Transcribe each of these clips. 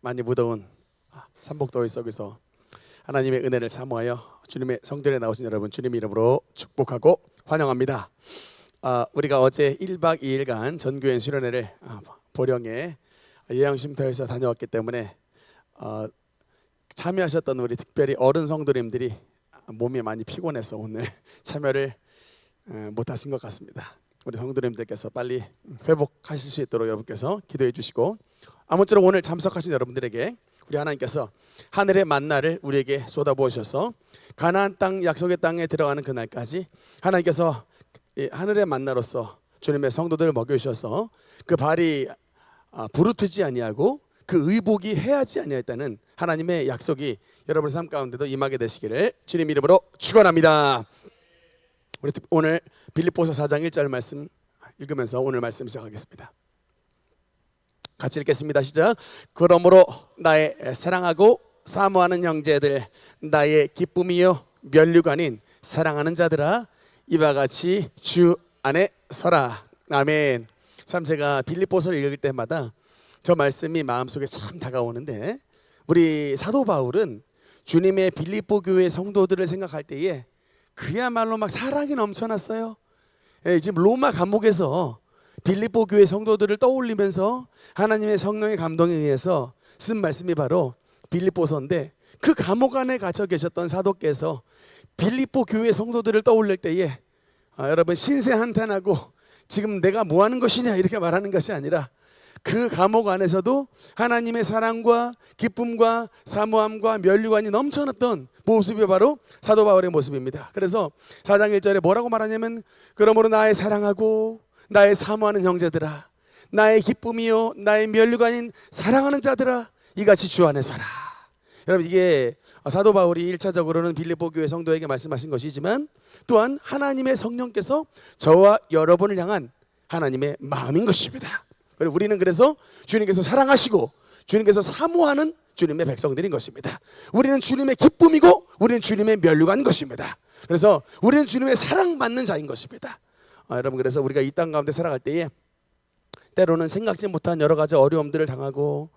많이 무더운 삼복더위 속에서 하나님의 은혜를 사모하여 주님의 성전에 나오신 여러분 주님 이름으로 축복하고 환영합니다. 우리가 어제 1박 2일간 전교회 수련회를 보령에 예양쉼터에서 다녀왔기 때문에 참여하셨던 우리 특별히 어른 성도님들이 몸이 많이 피곤해서 오늘 참여를 못하신 것 같습니다. 우리 성도님들께서 빨리 회복하실 수 있도록 여러분께서 기도해 주시고, 아무쪼록 오늘 참석하신 여러분들에게 우리 하나님께서 하늘의 만나를 우리에게 쏟아부으셔서 가나안 땅 약속의 땅에 들어가는 그날까지 하나님께서 하늘의 만나로서 주님의 성도들을 먹여주셔서 그 발이 부르트지 아니하고 그 의복이 해하지 아니하였다는 하나님의 약속이 여러분의 삶 가운데도 임하게 되시기를 주님 이름으로 축원합니다. 우리 오늘 빌립보서 4장 1절 말씀 읽으면서 오늘 말씀 시작하겠습니다. 같이 읽겠습니다. 시작. 그러므로 나의 사랑하고 사모하는 형제들, 나의 기쁨이요 면류관인 사랑하는 자들아, 이와 같이 주 안에 서라. 아멘. 참 제가 빌립보서를 읽을 때마다 저 말씀이 마음속에 참 다가오는데, 우리 사도 바울은 주님의 빌립보 교회 성도들을 생각할 때에 그야말로 막 사랑이 넘쳐났어요. 지금 로마 감옥에서 빌립보 교회 성도들을 떠올리면서 하나님의 성령의 감동에 의해서 쓴 말씀이 바로 빌립보서인데, 그 감옥 안에 갇혀 계셨던 사도께서 빌립보 교회 성도들을 떠올릴 때에 여러분 신세한탄하고 지금 내가 뭐 하는 것이냐 이렇게 말하는 것이 아니라, 그 감옥 안에서도 하나님의 사랑과 기쁨과 사모함과 면류관이 넘쳐났던 모습이 바로 사도 바울의 모습입니다. 그래서 4장 1절에 뭐라고 말하냐면, 그러므로 나의 사랑하고 나의 사모하는 형제들아, 나의 기쁨이요 나의 면류관인 사랑하는 자들아, 이같이 주 안에 서라. 여러분, 이게 사도 바울이 1차적으로는 빌립보 교회 성도에게 말씀하신 것이지만 또한 하나님의 성령께서 저와 여러분을 향한 하나님의 마음인 것입니다. 우리는 그래서 주님께서 사랑하시고 주님께서 사모하는 주님의 백성들인 것입니다. 우리는 주님의 기쁨이고 우리는 주님의 면류관인 것입니다. 그래서 우리는 주님의 사랑받는 자인 것입니다. 여러분, 그래서 우리가 이 땅 가운데 살아갈 때에 때로는 생각지 못한 여러 가지 어려움들을 당하고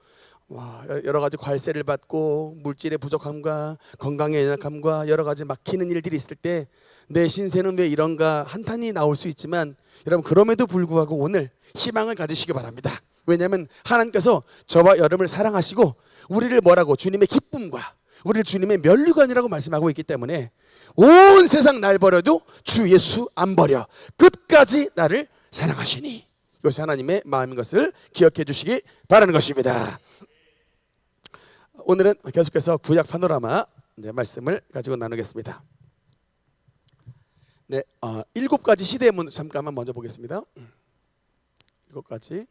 여러 가지 괄세를 받고 물질의 부족함과 건강의 연약함과 여러 가지 막히는 일들이 있을 때 내 신세는 왜 이런가 한탄이 나올 수 있지만, 여러분 그럼에도 불구하고 오늘 희망을 가지시기 바랍니다. 왜냐하면 하나님께서 저와 여러분을 사랑하시고 우리를 뭐라고 주님의 기쁨과 우리를 주님의 면류관이라고 말씀하고 있기 때문에 온 세상 날 버려도 주 예수 안 버려 끝까지 나를 사랑하시니, 이것이 하나님의 마음인 것을 기억해 주시기 바라는 것입니다. 오늘은 계속해서 구약 파노라마 말씀을 가지고 나누겠습니다. 네, 7가지 시대의 문 잠깐만 먼저 보겠습니다. 7가지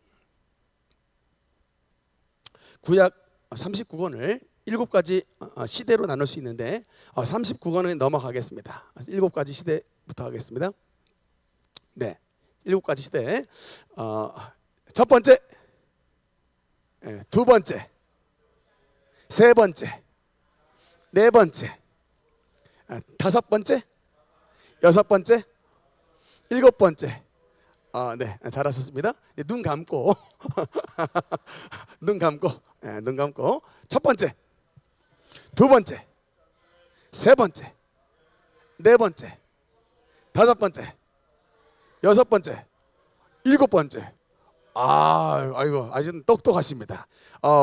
구약 39권을 7가지 시대로 나눌 수 있는데 39권을 넘어가겠습니다. 7가지 시대부터 하겠습니다. 네, 7가지 시대. 첫 번째, 두 번째, 세 번째, 네 번째, 다섯 번째, 여섯 번째, 일곱 번째. 네, 잘하셨습니다. 눈 감고 눈 감고 첫 번째, 두 번째, 세 번째, 네 번째, 다섯 번째, 여섯 번째, 일곱 번째. 아이고 아주 똑똑하십니다.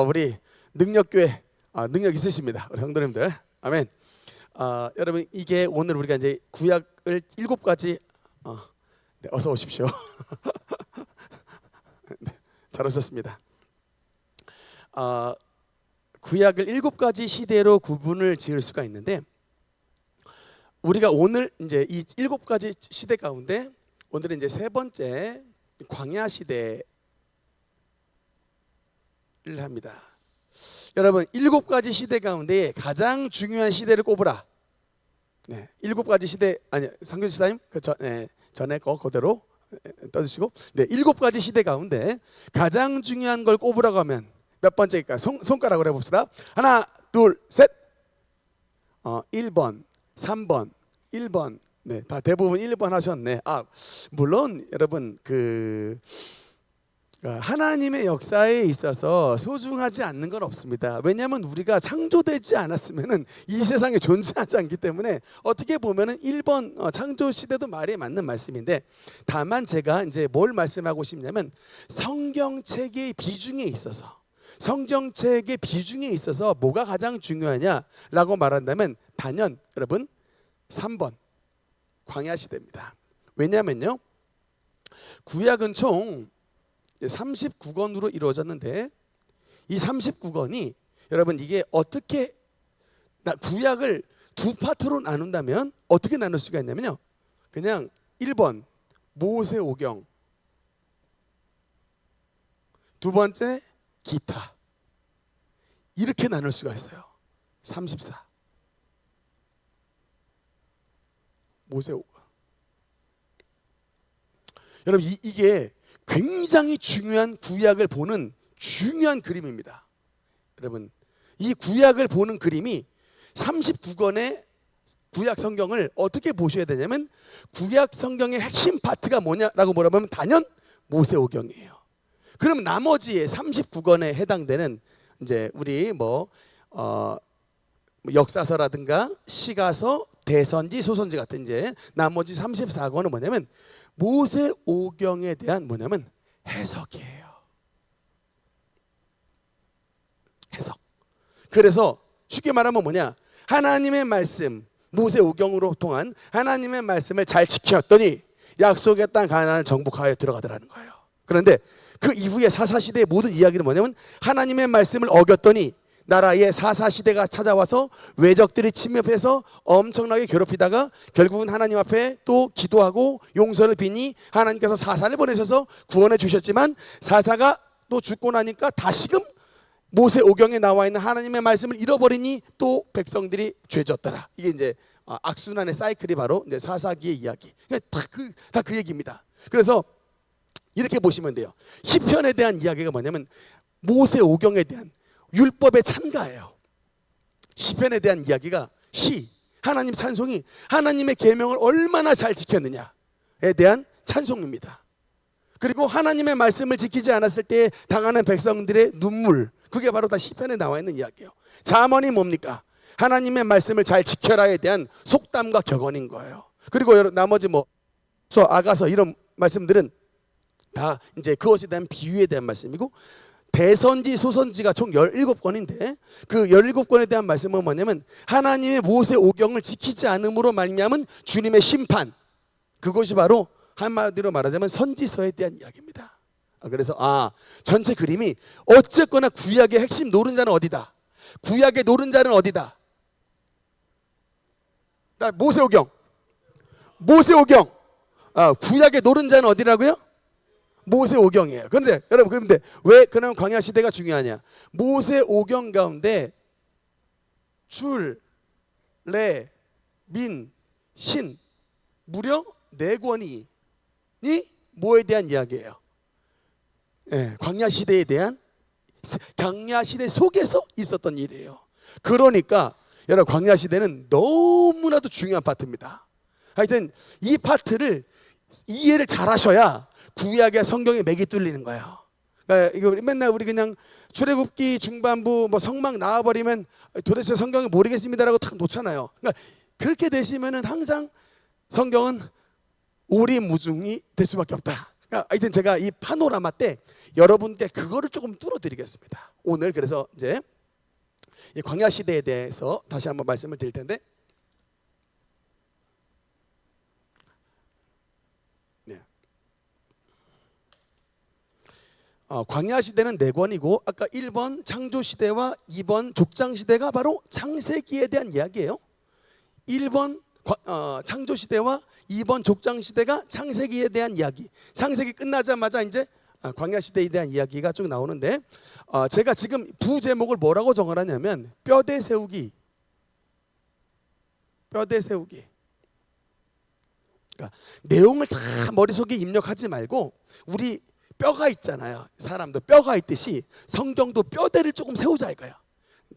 우리 능력교회 능력 있으십니다. 우리 성도님들. 아멘. 여러분, 이게 오늘 우리가 이제 구약을 7가지 네, 어서 오십시오. 네, 잘 오셨습니다. 구약을 7가지 시대로 구분을 지을 수가 있는데, 우리가 오늘 이제 이 7가지 시대 가운데 오늘은 이제 세 번째 광야 시대를 합니다. 여러분, 7가지 시대 가운데 가장 중요한 시대를 꼽으라. 네, 7가지 시대 아니 상균 시사님 전에 거 그대로 떠주시고, 네, 7가지 시대 가운데 가장 중요한 걸 꼽으라고 하면 몇 번째일까요? 손가락으로 해봅시다. 하나, 둘, 셋. 1번, 3번, 1번. 네, 다 대부분 1번 하셨네. 물론 여러분 그 하나님의 역사에 있어서 소중하지 않는 건 없습니다. 왜냐하면 우리가 창조되지 않았으면 이 세상에 존재하지 않기 때문에 어떻게 보면 1번 창조 시대도 말이 맞는 말씀인데, 다만 제가 이제 뭘 말씀하고 싶냐면 성경책의 비중에 있어서 뭐가 가장 중요하냐라고 말한다면 단연 여러분 3번 광야 시대입니다. 왜냐하면요, 구약은 총 39권으로 이루어졌는데 이 39권이 여러분 이게 어떻게 구약을 두 파트로 나눈다면 어떻게 나눌 수가 있냐면요, 그냥 1번 모세오경, 두 번째 기타, 이렇게 나눌 수가 있어요. 34 모세오경. 여러분 이게 굉장히 중요한 구약을 보는 중요한 그림입니다. 여러분 이 구약을 보는 그림이 39권의 구약 성경을 어떻게 보셔야 되냐면, 구약 성경의 핵심 파트가 뭐냐라고 물어보면 단연 모세오경이에요. 그럼 나머지의 39권에 해당되는 이제 우리 역사서라든가 시가서, 대선지, 소선지 같은 이제 나머지 34권은 뭐냐면 모세오경에 대한 뭐냐면 해석이에요. 해석. 그래서 쉽게 말하면 뭐냐, 하나님의 말씀, 모세오경으로 통한 하나님의 말씀을 잘 지켰더니 약속의 땅 가나안을 정복하여 들어가더라는 거예요. 그런데 그 이후에 사사시대의 모든 이야기는 뭐냐면 하나님의 말씀을 어겼더니 나라에 사사시대가 찾아와서 외적들이 침입해서 엄청나게 괴롭히다가 결국은 하나님 앞에 또 기도하고 용서를 비니 하나님께서 사사를 보내셔서 구원해 주셨지만, 사사가 또 죽고 나니까 다시금 모세오경에 나와 있는 하나님의 말씀을 잃어버리니 또 백성들이 죄졌더라. 이게 이제 악순환의 사이클이 바로 이제 사사기의 이야기. 다 그 얘기입니다. 그래서 이렇게 보시면 돼요. 시편에 대한 이야기가 뭐냐면 모세오경에 대한 율법의 찬가예요. 시편에 대한 이야기가 하나님 찬송이 하나님의 계명을 얼마나 잘 지켰느냐에 대한 찬송입니다. 그리고 하나님의 말씀을 지키지 않았을 때 당하는 백성들의 눈물, 그게 바로 다 시편에 나와 있는 이야기예요. 잠언이 뭡니까? 하나님의 말씀을 잘 지켜라에 대한 속담과 격언인 거예요. 그리고 나머지 아가서 이런 말씀들은 다 이제 그것에 대한 비유에 대한 말씀이고, 대선지, 소선지가 총 17권인데 그 17권에 대한 말씀은 뭐냐면 하나님의 모세오경을 지키지 않음으로 말미암은 주님의 심판, 그것이 바로 한마디로 말하자면 선지서에 대한 이야기입니다. 그래서 전체 그림이 어쨌거나 구약의 핵심 노른자는 어디다? 구약의 노른자는 어디다? 모세오경. 구약의 노른자는 어디라고요? 모세오경이에요. 그런데 여러분, 왜 그럼 광야 시대가 중요하냐? 모세오경 가운데 출, 레, 민, 신 무려 4권이 뭐에 대한 이야기예요? 광야 시대에 대한, 광야 시대 속에서 있었던 일이에요. 그러니까 여러분 광야 시대는 너무나도 중요한 파트입니다. 하여튼 이 파트를 이해를 잘 하셔야 구약의 성경에 맥이 뚫리는 거예요. 이거 맨날 우리 그냥 출애굽기 중반부 성막 나와버리면 도대체 성경이 모르겠습니다라고 딱 놓잖아요. 그러니까 그렇게 되시면은 항상 성경은 오리무중이 될 수밖에 없다. 하여튼 제가 이 파노라마 때 여러분께 그거를 조금 뚫어드리겠습니다. 오늘 그래서 이제 이 광야 시대에 대해서 다시 한번 말씀을 드릴 텐데, 광야 시대는 4권이고 아까 1번 창조 시대와 2번 족장 시대가 바로 창세기에 대한 이야기예요. 1번 창조 시대와 2번 족장 시대가 창세기에 대한 이야기. 창세기 끝나자마자 이제 광야 시대에 대한 이야기가 쭉 나오는데, 제가 지금 부제목을 뭐라고 정하냐면 뼈대 세우기. 그러니까 내용을 다 머릿속에 입력하지 말고, 우리 뼈가 있잖아요. 사람도 뼈가 있듯이 성경도 뼈대를 조금 세우자 이거예요.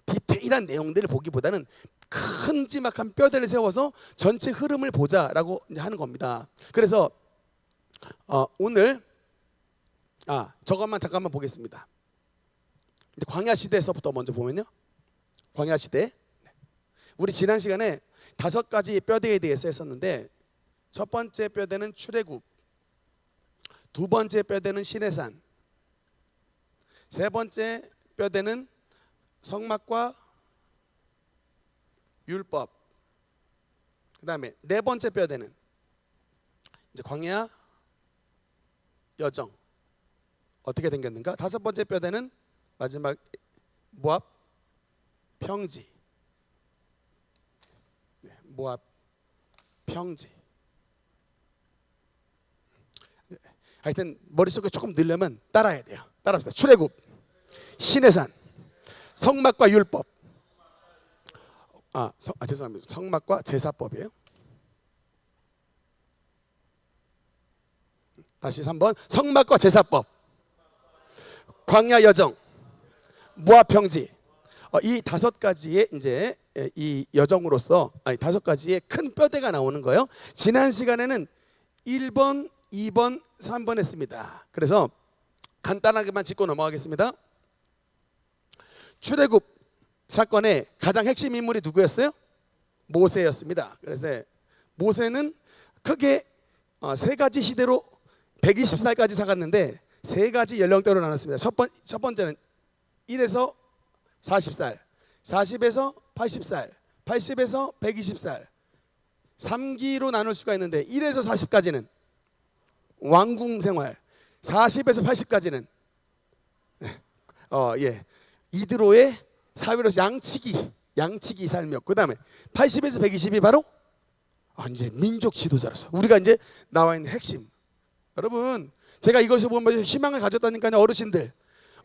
디테일한 내용들을 보기보다는 큼지막한 뼈대를 세워서 전체 흐름을 보자라고 하는 겁니다. 그래서 오늘 저것만 잠깐만 보겠습니다. 광야 시대에서부터 먼저 보면요. 광야 시대. 우리 지난 시간에 5가지 뼈대에 대해서 했었는데, 첫 번째 뼈대는 출애굽, 두 번째 뼈대는 시내산, 세 번째 뼈대는 성막과 율법, 그 다음에 네 번째 뼈대는 이제 광야 여정 어떻게 생겼는가. 다섯 번째 뼈대는 마지막 모압 평지. 모압 평지. 하여튼 머릿속에 조금 넣으려면 따라야 돼요. 따라합시다. 출애굽, 시내산, 성막과 율법. 죄송합니다. 성막과 제사법이에요. 다시 3번. 성막과 제사법, 광야 여정, 모압 평지. 이 5가지의 이제 이 여정으로서 5가지의 큰 뼈대가 나오는 거예요. 지난 시간에는 1번, 2번, 3번 했습니다. 그래서 간단하게만 짚고 넘어가겠습니다. 출애굽 사건의 가장 핵심 인물이 누구였어요? 모세였습니다. 그래서 모세는 크게 3가지 시대로 120살까지 살았는데 3가지 연령대로 나눴습니다. 첫 번째는 1에서 40살, 40에서 80살, 80에서 120살. 3기로 나눌 수가 있는데 1에서 40까지는 왕궁 생활, 40에서 80까지는 이드로의 사회로서 양치기 삶이었고, 그 다음에 80에서 120이 바로 이제 민족 지도자로서 우리가 이제 나와 있는 핵심. 여러분, 제가 이것을 보면 희망을 가졌다니까요. 어르신들,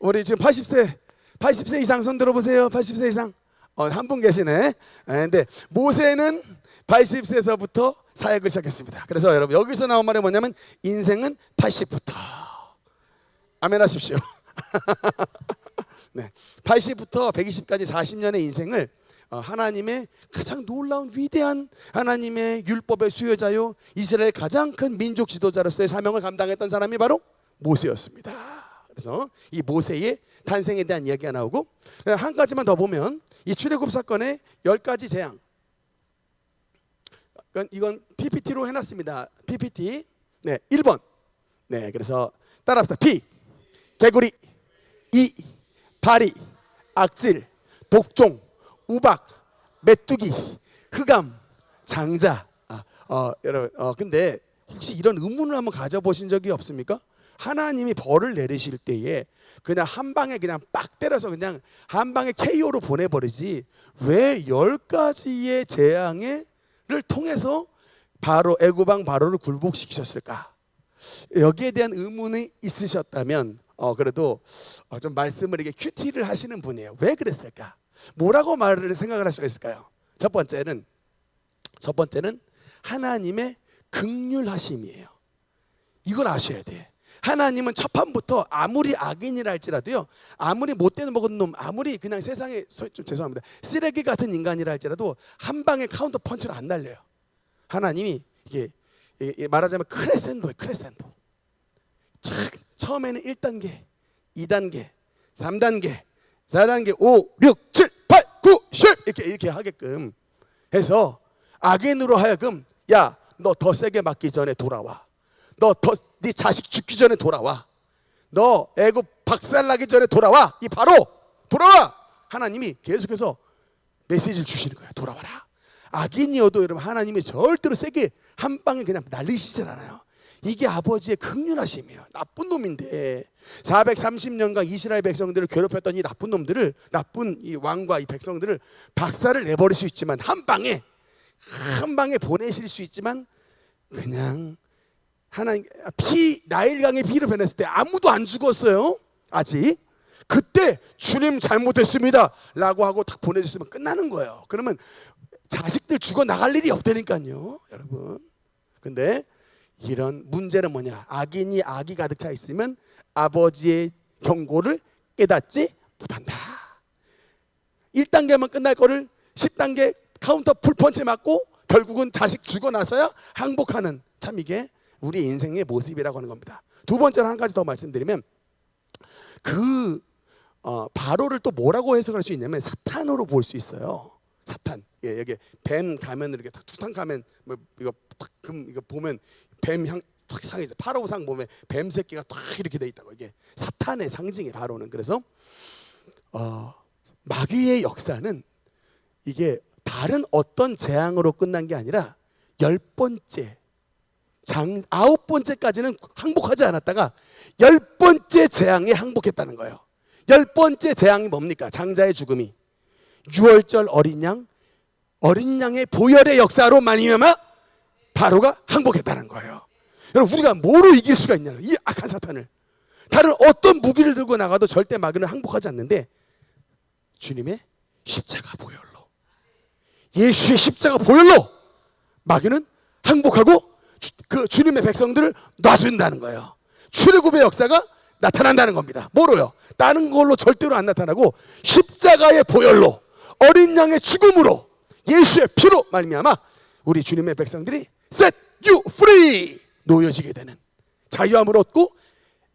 우리 지금 80세 이상 손 들어보세요. 80세 이상 한 분 계시네. 근데 모세는 80세에서부터 사역을 시작했습니다. 그래서 여러분, 여기서 나온 말이 뭐냐면 인생은 80부터. 아멘 하십시오. 네, 80부터 120까지 40년의 인생을 하나님의 가장 놀라운 위대한 하나님의 율법의 수요자요, 이스라엘 가장 큰 민족 지도자로서의 사명을 감당했던 사람이 바로 모세였습니다. 그래서 이 모세의 탄생에 대한 이야기가 나오고, 한 가지만 더 보면 이 출애굽 사건의 10가지 재앙. 이건 PPT로 해놨습니다. PPT. 네, 1번. 네, 그래서 따라합시다. P, 개구리. E, 파리. 악질. 독종. 우박. 메뚜기. 흑암. 장자. 여러분, 근데 혹시 이런 의문을 한번 가져보신 적이 없습니까? 하나님이 벌을 내리실 때에 그냥 한 방에 그냥 빡 때려서 그냥 한 방에 KO로 보내버리지 왜 10가지의 재앙을 통해서 바로 애굽왕 바로를 굴복시키셨을까? 여기에 대한 의문이 있으셨다면 그래도 좀 말씀을 이렇게 큐티를 하시는 분이에요. 왜 그랬을까? 뭐라고 말을 생각을 할 수가 있을까요? 첫 번째는 하나님의 긍휼하심이에요. 이걸 아셔야 돼. 하나님은 첫판부터 아무리 악인이라 할지라도요, 아무리 못된 먹은 놈, 아무리 그냥 세상에 좀 죄송합니다, 쓰레기 같은 인간이라 할지라도 한 방에 카운터 펀치를 안 날려요. 하나님이 이게 말하자면 크레센도예요. 크레센도. 처음에는 1단계, 2단계, 3단계, 4단계, 5, 6, 7, 8, 9, 10 이렇게 하게끔 해서 악인으로 하여금 야, 너 더 세게 맞기 전에 돌아와. 네 자식 죽기 전에 돌아와. 너 애굽 박살나기 전에 돌아와. 이 바로 돌아와. 하나님이 계속해서 메시지를 주시는 거예요. 돌아와라. 악인이어도 여러분, 하나님이 절대로 세게 한 방에 그냥 날리시질 않아요. 이게 아버지의 긍휼하심이에요. 나쁜 놈인데 430년간 이스라엘 백성들을 괴롭혔던 이 나쁜 놈들을, 나쁜 이 왕과 이 백성들을 박살을 내버릴 수 있지만 한 방에 보내실 수 있지만, 그냥 하나님 나일강의 피로 변했을 때 아무도 안 죽었어요. 아직. 그때 주님 잘못했습니다 라고 하고 딱 보내줬으면 끝나는 거예요. 그러면 자식들 죽어 나갈 일이 없다니까요, 여러분. 근데 이런 문제는 뭐냐? 악인이 악이 가득 차 있으면 아버지의 경고를 깨닫지 못한다. 1단계만 끝날 거를 10단계 카운터 풀펀치 맞고 결국은 자식 죽어 나서야 항복하는, 참 이게 우리 인생의 모습이라고 하는 겁니다. 두 번째로 한 가지 더 말씀드리면 바로를 또 뭐라고 해석할 수 있냐면 사탄으로 볼 수 있어요. 사탄. 예, 여기 뱀 가면을 이렇게 툭 가면 뭐 이거 보면 뱀 향 탁 상이죠. 파라오상 보면 뱀 새끼가 탁 이렇게 돼 있다고. 이게 사탄의 상징이 바로는. 그래서 마귀의 역사는 이게 다른 어떤 재앙으로 끝난 게 아니라 10번째 9번째까지는 항복하지 않았다가 10번째 재앙에 항복했다는 거예요. 10번째 재앙이 뭡니까? 장자의 죽음이. 유월절 어린 양의 보혈의 역사로 말미암아 바로가 항복했다는 거예요. 여러분, 우리가 뭐로 이길 수가 있냐? 이 악한 사탄을. 다른 어떤 무기를 들고 나가도 절대 마귀는 항복하지 않는데 주님의 십자가 보혈로, 예수의 십자가 보혈로 마귀는 항복하고 그 주님의 백성들을 놔준다는 거예요. 출애굽의 역사가 나타난다는 겁니다. 뭐로요? 다른 걸로 절대로 안 나타나고 십자가의 보혈로, 어린 양의 죽음으로, 예수의 피로 말미암아 우리 주님의 백성들이 set you free, 놓여지게 되는, 자유함을 얻고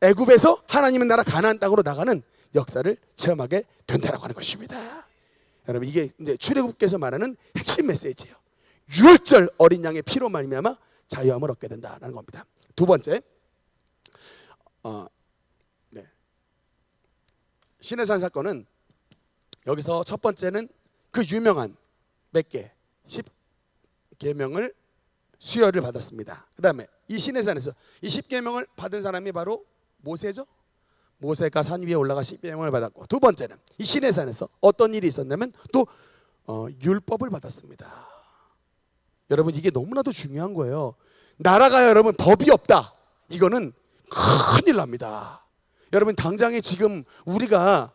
애굽에서 하나님의 나라 가나안 땅으로 나가는 역사를 체험하게 된다라고 하는 것입니다. 여러분, 이게 이제 출애굽께서 말하는 핵심 메시지예요. 유월절 어린 양의 피로 말미암아 자유함을 얻게 된다라는 겁니다. 두 번째, 시내산 사건은 여기서 첫 번째는 그 유명한 몇 개, 10계명을 수여를 받았습니다. 그 다음에 이 시내산에서 이 10계명을 받은 사람이 바로 모세죠. 모세가 산 위에 올라가 10계명을 받았고, 두 번째는 이 시내산에서 어떤 일이 있었냐면 또 율법을 받았습니다. 여러분, 이게 너무나도 중요한 거예요. 나라가 여러분 법이 없다, 이거는 큰일 납니다. 여러분, 당장에 지금 우리가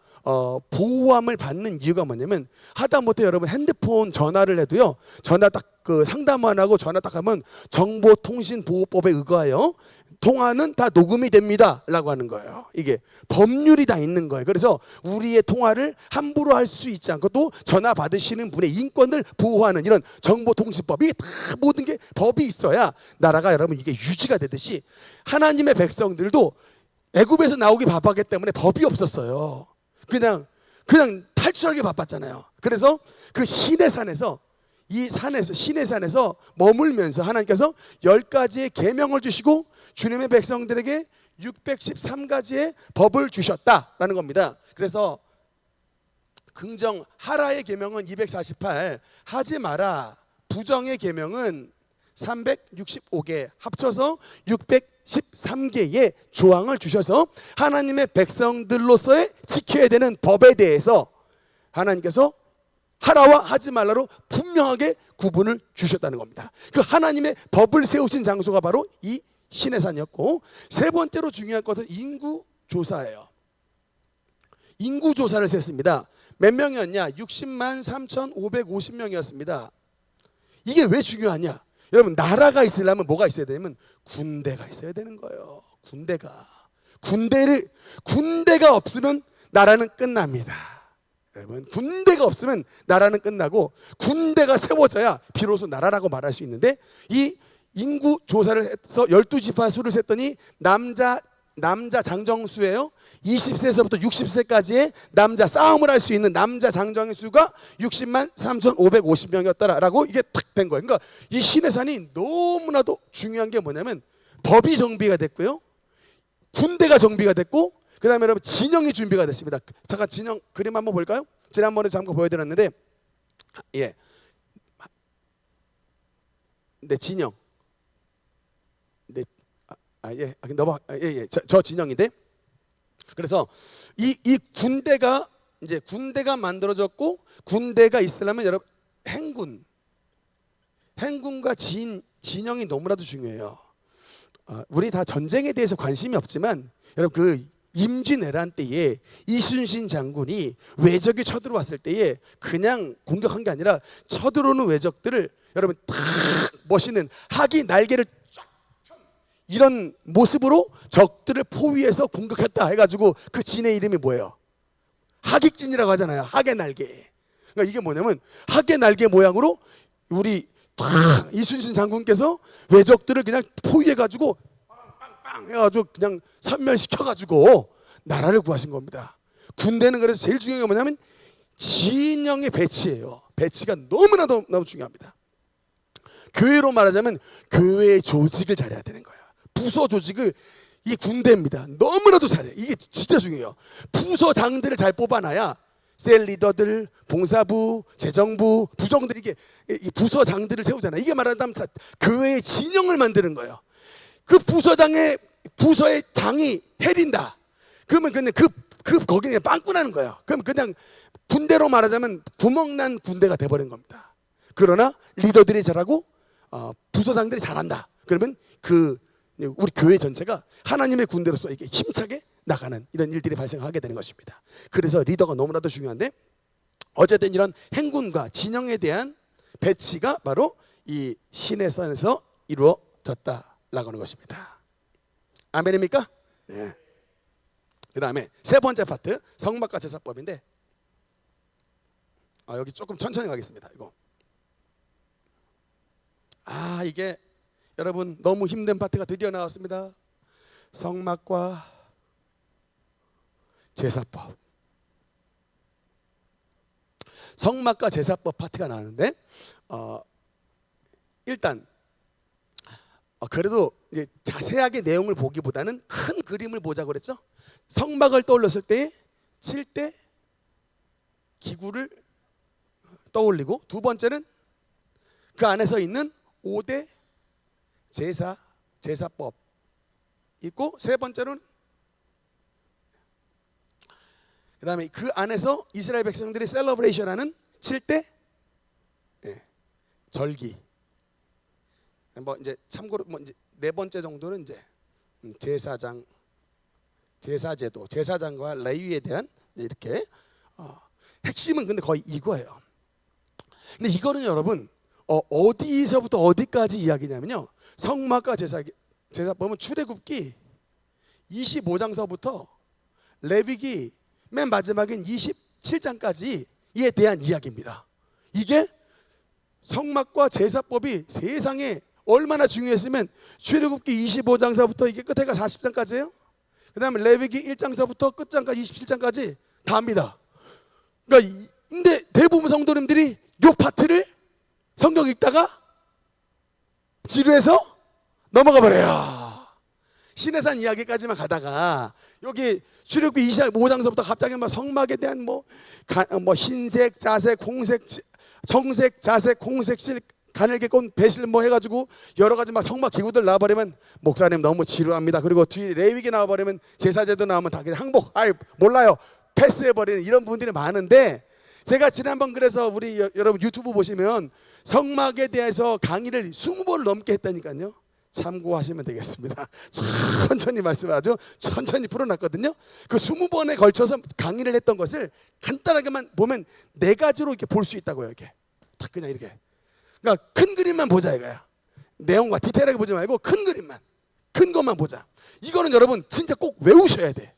보호함을 받는 이유가 뭐냐면, 하다못해 여러분 핸드폰 전화를 해도요, 전화 딱 상담만 하고 전화 딱 하면 정보통신보호법에 의거하여 통화는 다 녹음이 됩니다 라고 하는 거예요. 이게 법률이 다 있는 거예요. 그래서 우리의 통화를 함부로 할 수 있지 않고 또 전화 받으시는 분의 인권을 보호하는 이런 정보통신법, 이게 다 모든 게 법이 있어야 나라가 여러분 이게 유지가 되듯이, 하나님의 백성들도 애굽에서 나오기 바빴기 때문에 법이 없었어요. 그냥 탈출하기 바빴잖아요. 그래서 그 시내산에서, 이 산에서, 시내산에서 머물면서 하나님께서 10가지의 계명을 주시고 주님의 백성들에게 613가지의 법을 주셨다라는 겁니다. 그래서 긍정 하라의 계명은 248, 하지 마라 부정의 계명은 365개, 합쳐서 613개의 조항을 주셔서 하나님의 백성들로서의 지켜야 되는 법에 대해서 하나님께서 하라와 하지 말라로 분명하게 구분을 주셨다는 겁니다. 그 하나님의 법을 세우신 장소가 바로 이 시내산이었고, 세 번째로 중요한 것은 인구조사예요. 인구조사를 했습니다. 몇 명이었냐? 60만 3,550명이었습니다. 이게 왜 중요하냐? 여러분, 나라가 있으려면 뭐가 있어야 되냐면 군대가 있어야 되는 거예요. 군대가 없으면 나라는 끝납니다. 여러분, 군대가 없으면 나라는 끝나고, 군대가 세워져야 비로소 나라라고 말할 수 있는데, 이 인구 조사를 해서 12지파 수를 셌더니 남자 장정수예요. 20세에서부터 60세까지의 남자, 싸움을 할 수 있는 남자 장정의 수가 60만 3,550명이었다라고 이게 탁 된 거예요. 그러니까 이 시내산이 너무나도 중요한 게 뭐냐면 법이 정비가 됐고요, 군대가 정비가 됐고, 그 다음에 여러분 진영이 준비가 됐습니다. 잠깐 진영 그림 한번 볼까요? 지난번에 잠깐 보여드렸는데, 예, 네, 진영, 네, 저 진영인데, 그래서 이 군대가 만들어졌고, 군대가 있으려면 여러분 행군과 진영이 너무나도 중요해요. 우리 다 전쟁에 대해서 관심이 없지만 여러분, 그 임진왜란 때에 이순신 장군이 외적이 쳐들어왔을 때에 그냥 공격한 게 아니라 쳐들어오는 외적들을 여러분 탁 멋있는 하기 날개를 쫙 이런 모습으로 적들을 포위해서 공격했다 해가지고 그 진의 이름이 뭐예요? 하객진이라고 하잖아요. 하계 날개. 그러니까 이게 뭐냐면 하계 날개 모양으로 우리 이순신 장군께서 왜적들을 그냥 포위해가지고 빵빵 해가지고 그냥 섬멸시켜가지고 나라를 구하신 겁니다. 군대는 그래서 제일 중요한 게 뭐냐면 진영의 배치예요. 배치가 너무나도 너무 중요합니다. 교회로 말하자면 교회의 조직을 잘해야 되는 거예요. 부서 조직을, 이 군대입니다. 너무나도 잘해. 이게 진짜 중요해요. 부서장들을 잘 뽑아놔야 셀 리더들, 봉사부, 재정부, 부정들이 이게 이 부서장들을 세우잖아요. 이게 말하자면 교회의 진영을 만드는 거예요. 그 부서의 장이 해린다. 그러면 그냥 거기는 그냥 빵꾸나는 거예요. 그럼 그냥 군대로 말하자면 구멍난 군대가 돼버린 겁니다. 그러나 리더들이 잘하고 부서장들이 잘한다. 그러면 우리 교회 전체가 하나님의 군대로서 이게 힘차게 나가는 이런 일들이 발생하게 되는 것입니다. 그래서 리더가 너무나도 중요한데, 어쨌든 이런 행군과 진영에 대한 배치가 바로 이 시내산에서 이루어졌다라고 하는 것입니다. 아멘입니까? 네. 그 다음에 세 번째 파트, 성막과 제사법인데, 여기 조금 천천히 가겠습니다. 이게 여러분 너무 힘든 파트가 드디어 나왔습니다. 성막과 제사법. 성막과 제사법 파트가 나왔는데, 일단 그래도 이제 자세하게 내용을 보기보다는 큰 그림을 보자고 그랬죠. 성막을 떠올렸을 때 7대 기구를 떠올리고, 두 번째는 그 안에서 있는 5대 제사법 있고, 세 번째로는 그 다음에 그 안에서 이스라엘 백성들이 셀러브레이션하는 7대 절기. 이제 참고로 이제 네 번째 정도는 이제 제사제도, 제사장과 레위에 대한 이렇게 핵심은 근데 거의 이거예요. 근데 이거는 여러분 어디서부터 어디까지 이야기냐면요, 성막과 제사법은 출애굽기 25장서부터 레위기 맨 마지막인 27장까지에 대한 이야기입니다. 이게 성막과 제사법이 세상에 얼마나 중요했으면 출애굽기 25장서부터 이게 끝에가 40장까지예요. 그 다음에 레위기 1장서부터 끝장까지 27장까지 다 합니다. 그러니까 근데 대부분 성도님들이 요 파트를 성경 읽다가 지루해서 넘어가 버려요. 시내산 이야기까지만 가다가 여기 출애굽기 25장서부터 갑자기 막 성막에 대한 뭐 흰색, 자색, 홍색, 정색, 자색, 홍색, 실, 가늘게 꼰 배실 뭐 해가지고 여러 가지 막 성막 기구들 나와버리면 목사님 너무 지루합니다. 그리고 뒤에 레위기 나와버리면 제사제도 나오면 다 그냥 항복, 몰라요, 패스해버리는 이런 분들이 많은데, 제가 지난번 그래서 우리 여러분 유튜브 보시면 성막에 대해서 강의를 20번을 넘게 했다니까요. 참고하시면 되겠습니다. 천천히 말씀하죠. 천천히 풀어놨거든요. 그 20번에 걸쳐서 강의를 했던 것을 간단하게만 보면 4가지로 이렇게 볼 수 있다고요. 이렇게 딱 그냥 이렇게. 그러니까 큰 그림만 보자 이거야. 내용과 디테일하게 보지 말고 큰 그림만, 큰 것만 보자. 이거는 여러분 진짜 꼭 외우셔야 돼.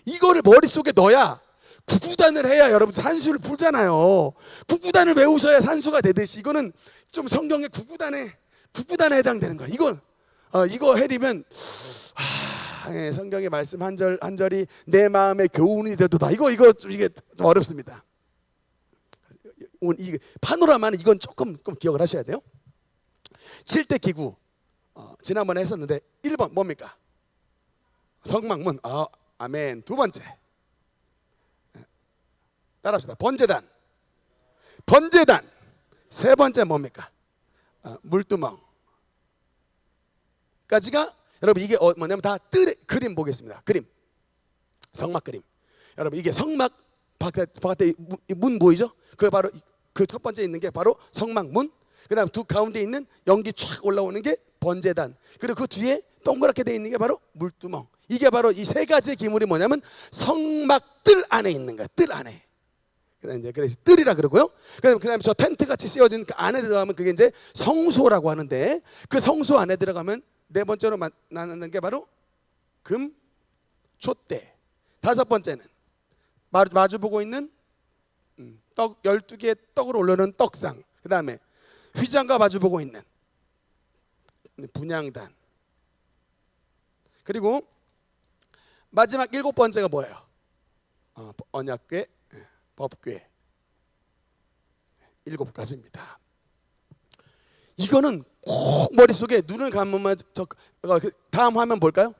이거를 머릿속에 넣어야 구구단을 해야 여러분 산수를 풀잖아요. 구구단을 외우셔야 산수가 되듯이 이거는 좀 성경의 구구단에 해당되는 거야. 이거 해리면 성경의 말씀 한 절이 내 마음의 교훈이 되도다. 이게 좀 어렵습니다. 이 파노라마는 이건 조금 기억을 하셔야 돼요. 7대 기구 지난번에 했었는데 1번 뭡니까? 성막문. 아멘. 두 번째 따라합시다. 번제단. 세 번째 뭡니까? 물두멍. 까지가 여러분 이게 뭐냐면 다 뜰의 그림 보겠습니다. 그림. 성막 그림. 여러분 이게 성막 바깥에 문 보이죠? 그 바로 그 첫 번째 있는 게 바로 성막문. 그다음 두 가운데 있는 연기 촥 올라오는 게 번제단. 그리고 그 뒤에 동그랗게 돼 있는 게 바로 물두멍. 이게 바로 이 세 가지의 기물이 뭐냐면 성막 뜰 안에 있는 거야. 뜰 안에. 그래서 뜰이라 그러고요. 그다음에 저 텐트 같이 씌워진 그 안에 들어가면 그게 이제 성소라고 하는데, 그 성소 안에 들어가면 네 번째로 나누는 게 바로 금, 촛대. 다섯 번째는 마주보고 있는 떡 12개의 떡을 올려놓은 떡상. 그 다음에 휘장과 마주보고 있는 분향단. 그리고 마지막 7번째가 뭐예요? 언약궤, 법궤. 7가지입니다. 이거는 꼭 머릿속에 눈을 감으면 다음 화면 볼까요?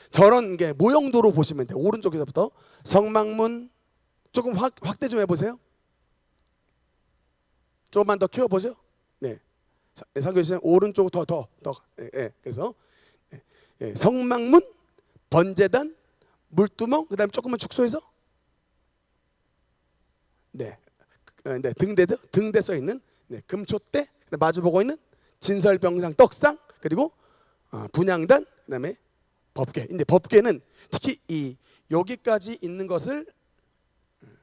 저런 게 모형도로 보시면 돼요. 오른쪽에서부터 성막문 조금 확대 좀 해보세요. 조금만 더 키워보세요. 네, 상교수님 오른쪽 더. 그래서 성막문, 번제단, 물두멍, 그다음에 조금만 축소해서 등대 써 있는 금촛대, 마주보고 있는 진설병상 떡상, 그리고 분향단, 그다음에 법궤. 근데 법궤는 특히 이 여기까지 있는 것을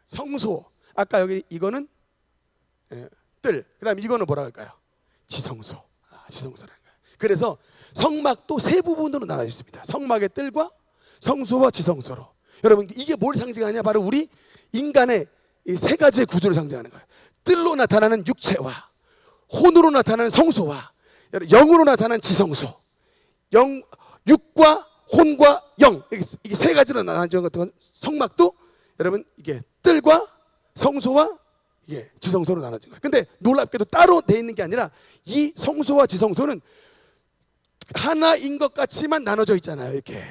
성소. 아까 여기 이거는 뜰. 그다음에 이거는 뭐라 할까요? 지성소. 지성소라는 거예요. 그래서 성막도 세 부분으로 나눠져 있습니다. 성막의 뜰과 성소와 지성소로. 여러분 이게 뭘 상징하냐? 바로 우리 인간의 이 세 가지의 구조를 상징하는 거예요. 뜰로 나타나는 육체와, 혼으로 나타나는 성소와, 영으로 나타나는 지성소. 육과 혼과 영, 이게 세 가지로 나눠진 것도 성막도 여러분 이게 뜰과 성소와 이게 지성소로 나눠진 거예요. 근데 놀랍게도 따로 돼 있는 게 아니라 이 성소와 지성소는 하나인 것 같지만 나눠져 있잖아요. 이렇게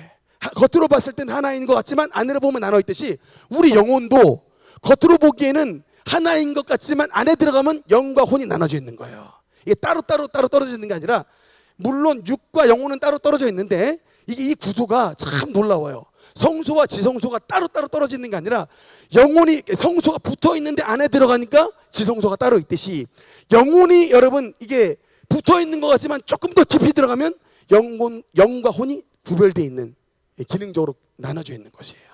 겉으로 봤을 때는 하나인 것 같지만 안으로 보면 나눠 있듯이 우리 영혼도 겉으로 보기에는 하나인 것 같지만 안에 들어가면 영과 혼이 나눠져 있는 거예요. 이게 따로 떨어져 있는 게 아니라, 물론 육과 영혼은 따로 떨어져 있는데 이게 이 구조가 참 놀라워요. 성소와 지성소가 따로 떨어져 있는 게 아니라 영혼이, 성소가 붙어 있는데 안에 들어가니까 지성소가 따로 있듯이 영혼이 여러분 이게 붙어 있는 것 같지만 조금 더 깊이 들어가면 영과 혼이 구별되어 있는, 기능적으로 나눠져 있는 것이에요.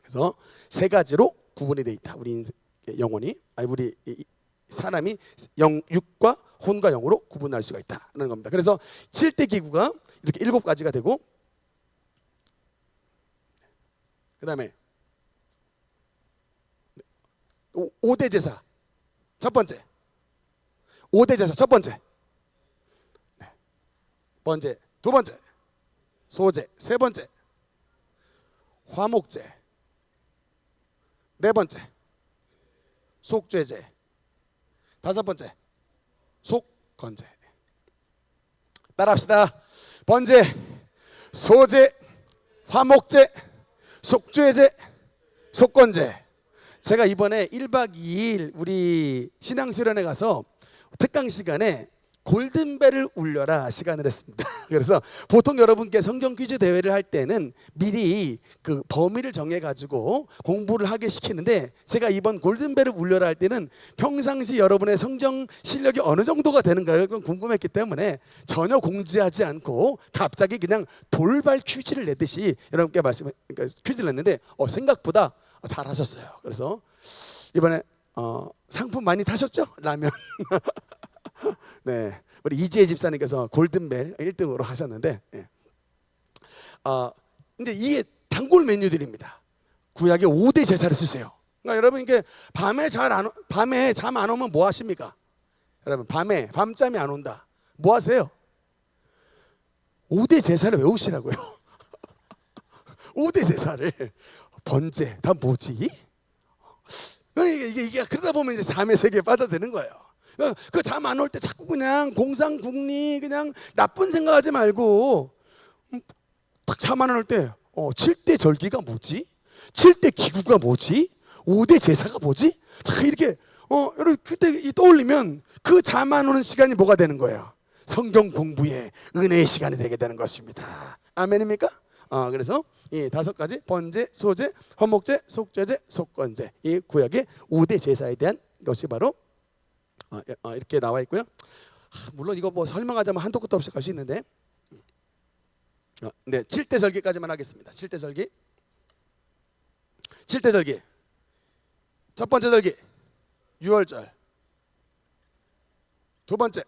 그래서 세 가지로 구분이 되어 있다. 우리 영혼이, 우리 사람이 육과 혼과 영으로 구분할 수가 있다는 겁니다. 그래서 7대 기구가 이렇게 7가지가 되고, 그 다음에 5대 제사 첫 번째, 5대 제사 첫 번째, 번제 두 번째, 소제 세 번째, 화목제 네 번째, 속죄제 다섯 번째, 속건제. 따라합시다. 번제, 소제, 화목제, 속죄제, 속건제. 제가 이번에 1박 2일 우리 신앙수련회 가서 특강 시간에 골든벨을 울려라 시간을 했습니다. 그래서 보통 여러분께 성경 퀴즈 대회를 할 때는 미리 그 범위를 정해가지고 공부를 하게 시키는데, 제가 이번 골든벨을 울려라 할 때는 평상시 여러분의 성경 실력이 어느 정도가 되는가를 궁금했기 때문에 전혀 공지하지 않고 갑자기 그냥 돌발 퀴즈를 내듯이 여러분께 그러니까 퀴즈를 냈는데 생각보다 잘하셨어요. 그래서 이번에 상품 많이 타셨죠? 라면. 네, 우리 이지혜 집사님께서 골든벨 1등으로 하셨는데, 근데 이게 단골 메뉴들입니다. 구약의 5대 제사를 쓰세요. 그러니까 여러분 이게 밤에 잠 안 오면 뭐 하십니까? 여러분 밤잠이 안 온다. 뭐 하세요? 5대 제사를 외우시라고요. 5대 제사를. 번제 다 뭐지? 이게 그러다 보면 이제 잠의 세계에 빠져드는 거예요. 그 잠 안 올 때 자꾸 그냥 공상국리 그냥 나쁜 생각하지 말고 딱 잠 안 올 때 7대 절기가 뭐지? 7대 기구가 뭐지? 5대 제사가 뭐지? 자, 이렇게 여러분 그때 떠올리면 그 잠 안 오는 시간이 뭐가 되는 거예요? 성경 공부의 은혜의 시간이 되게 되는 것입니다. 아멘입니까? 그래서 이 5가지 번제, 소제, 화목제, 속죄제, 속건제, 이 구약의 5대 제사에 대한 것이 바로 이렇게 나와 있고요. 물론 이거 뭐 설명하자면 한도 끝도 없이 갈 수 있는데, 네, 7대 절기까지만 하겠습니다. 7대 절기. 7대 절기. 첫 번째 절기 유월절, 두 번째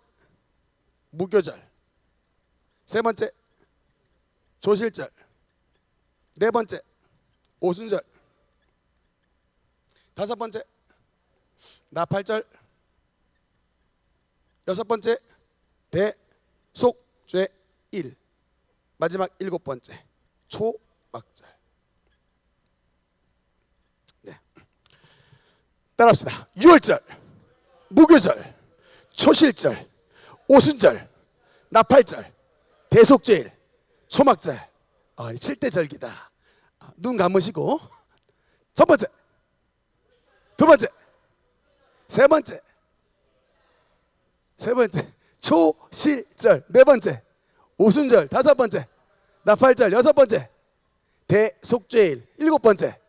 무교절, 세 번째 조실절, 네 번째 오순절, 다섯 번째 나팔절, 여섯 번째 대속죄일. 마지막 일곱 번째 초막절. 네. 따라합시다. 유월절, 무교절, 초실절, 오순절, 나팔절, 대속죄일, 초막절. 7대 절기다. 눈 감으시고 첫 번째, 두 번째, 세 번째, 초실절, 네 번째, 오순절, 다섯 번째, 나팔절, 여섯 번째, 대속죄일, 일곱 번째,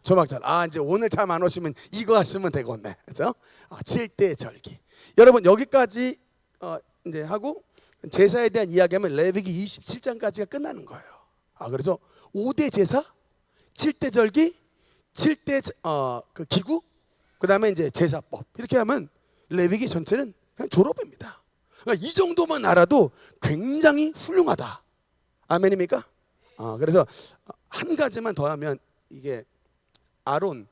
초막절. 이제 오늘 참 안 오시면 이거 하시면 되겠네. 그렇죠? 7대 절기. 여러분 여기까지 이제 하고 제사에 대한 이야기하면 레위기 27장까지가 끝나는 거예요. 그래서 5대 제사, 7대 절기, 7대 그 기구, 그다음에 이제 제사법, 이렇게 하면 레위기 전체는 그냥 졸업입니다. 그러니까 이 정도만 알아도 굉장히 훌륭하다. 아멘입니까? 그래서 한 가지만 더 하면 이게 아론,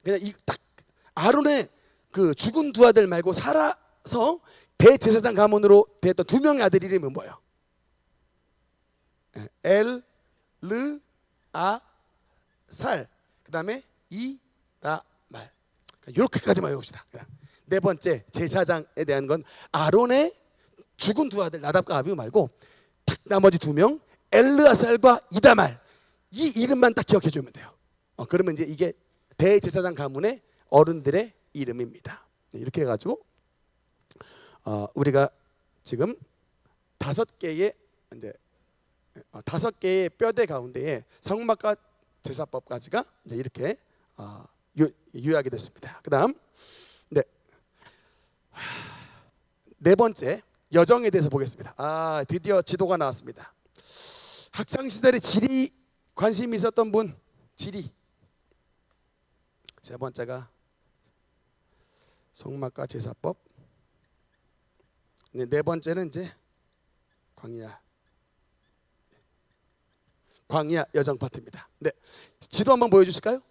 그냥 딱 아론의 그 죽은 두 아들 말고 살아서 대제사장 가문으로 됐던 두 명의 아들 이름이 뭐예요? 엘, 르, 아, 살, 그 다음에 이, 라, 말. 이렇게까지만 외웁시다. 네 번째 제사장에 대한 건 아론의 죽은 두 아들 나답과 아비후 말고 딱 나머지 두 명 엘르아살과 이다말, 이 이름만 딱 기억해 주면 돼요. 그러면 이제 이게 대제사장 가문의 어른들의 이름입니다. 이렇게 해가지고 우리가 지금 다섯 개의 뼈대 가운데에 성막과 제사법까지가 이제 이렇게 요약이 됐습니다. 그다음 네 번째 여정에 대해서 보겠습니다. 드디어 지도가 나왔습니다. 학창 시절에 지리 관심이 있었던 분, 지리. 세 번째가 성막과 제사법. 네 번째는 이제 광야 여정 파트입니다. 네, 지도 한번 보여주실까요?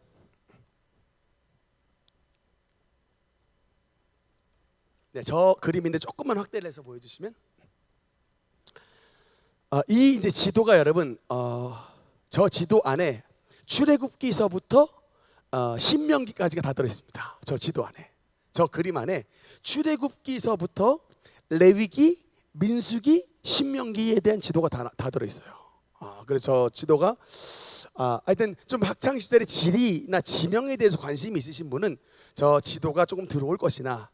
네, 저 그림인데 조금만 확대를 해서 보여주시면, 이 이제 지도가 여러분, 저 지도 안에 출애굽기서부터 신명기까지가 다 들어 있습니다. 저 지도 안에, 저 그림 안에 출애굽기서부터 레위기, 민수기, 신명기에 대한 지도가 다 들어 있어요. 그래서 저 지도가 하여튼 좀 학창 시절에 지리나 지명에 대해서 관심이 있으신 분은 저 지도가 조금 들어올 것이나,